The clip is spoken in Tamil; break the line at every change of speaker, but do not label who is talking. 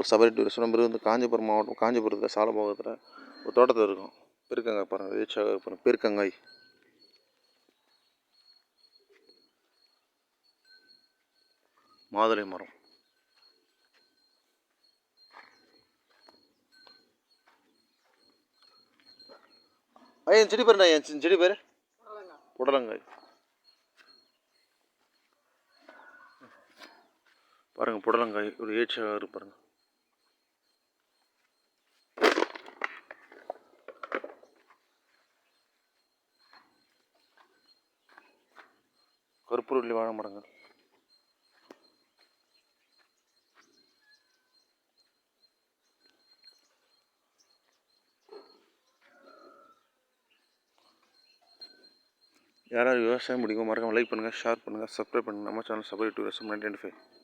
Channel Sabari tourist. நம்ம வந்து காஞ்சிபுரம் மாவட்டம், காஞ்சிபுரத்தில் சாலபோகத்தில் ஒரு தோட்டத்தில் இருக்கும். பீர்க்கங்காய் பாருங்கள், ரீச்சாக பாருங்கள், பீர்க்கங்காய். மாதுளை மரம். ஐயா செடி பேருண்ணா, என் செடி பேர் புடலங்காய். பாருங்கள், புடலங்காய் ஒரு ஏச்சாக இருக்கு பாருங்கள். கருப்பூரவள்ளி வாழை மரங்கள். யாராவது விவசாயம் பிடிக்கும் மறக்காம லைக் பண்ணுங்கள், ஷேர் பண்ணுங்கள், சப்ஸ்கிரைப் பண்ணுங்கள். நம்ம சேனல் சபரி டூரிசம் 1995.